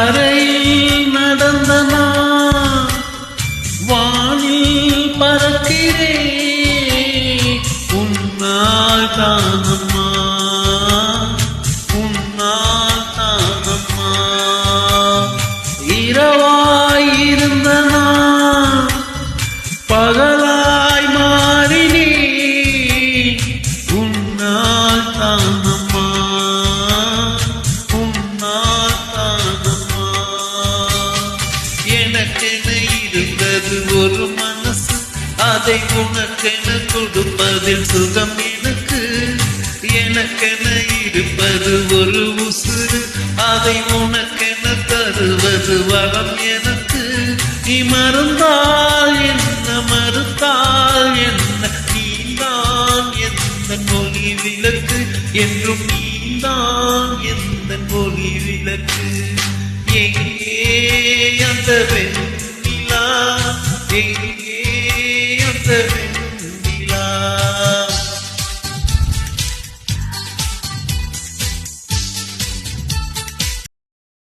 தரையில் நடந்த நான் வானில் பறக்கிறேன் உன்னால் தானம்மா உன்னால் தானம்மா இரவாய் இருந்த நான் பகலாய் மாறினேன் உன்னால் தானம்மா உன்னால் தானம்மா எனக்கென இருந்தது ஒரு மனசு அதை உனக்கென கொடுப்பதில் சுகம் எனக்கு எனக்கென இருப்பது ஒரு உசுறு அதை உனக்கென தருவது வரம் எனக்கு நீ மறந்தால் என்ன மறுத்தால் என்ன நீதான் எந்த மொழி விளக்கு என்றும் நீதான் எந்த மொழி விளக்கு எங்கே அந்த வெண்ணிலா எங்கே அந்த